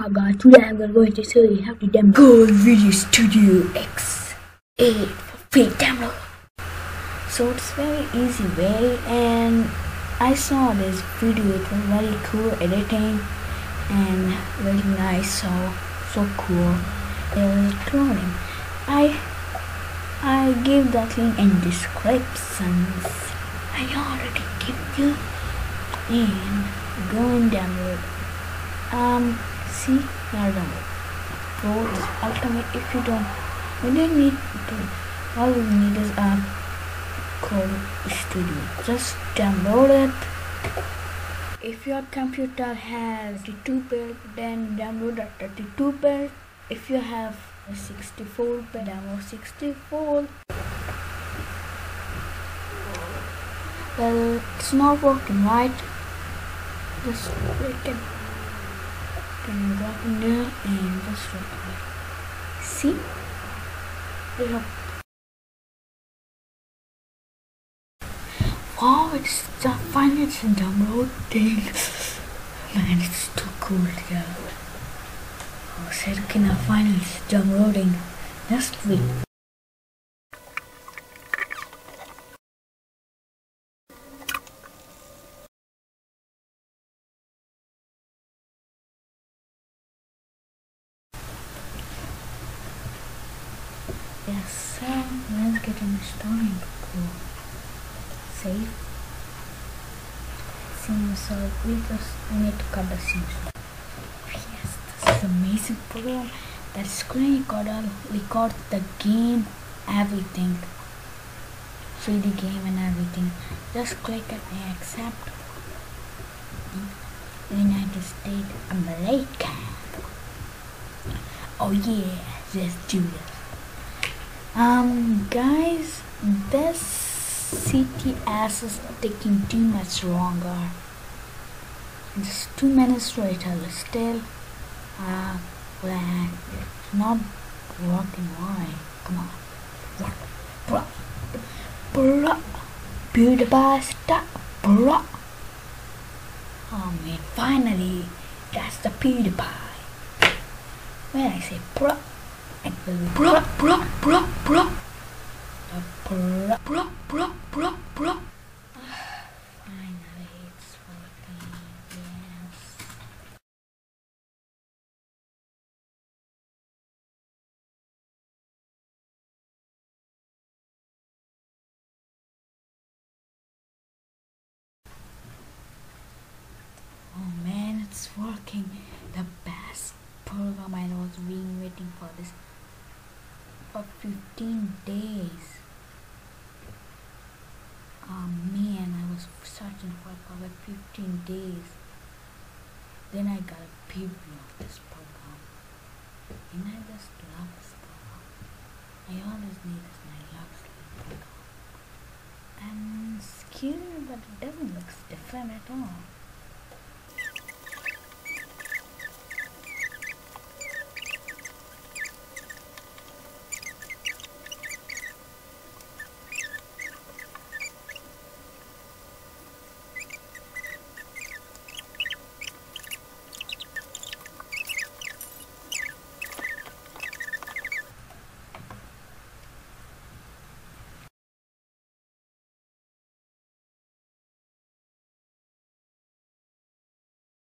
guys, today I'm going to show you how to download Video Studio X8 for free download. So it's very easy way, and I saw this video. It was very cool editing and very nice, so cool. It was cloning. I give that link in descriptions. I already give you, and go and download. See, now download. Go is ultimate. If you don't need to, all you need is a corel studio. Just download it. If your computer has 32-bit, then download a 32-bit. If you have a 64-bit, download 64. Well, it's not working, right? Just click it. Can you drop in there and just drop it. See? Wow, it's finally downloading. Man, it's too cool, yeah. Oh, Serkina finally downloading. Just wait. Yes, so let's get installing. Cool. Save. Seems so we need to cut the scenes. Yes, this is amazing program. That screen records the game, everything. 3D game and everything. Just click it and accept. United States America. Oh yeah, let's do this. Guys, this CTS is taking too much longer. Just 2 minutes later, still it's not working. Why? Come on. Bro. PewDiePie, stop. Bro. Oh man, finally, that's the PewDiePie. When I say bro, it will be bro. Finally, it's working. Yes. Oh man, it's working. The best program. I was waiting for this for 15 days. Man, I was searching for it for like 15 days. Then I got a preview of this program, and I just love this program. I always need this, and I love this program. And scary, but it doesn't look different at all.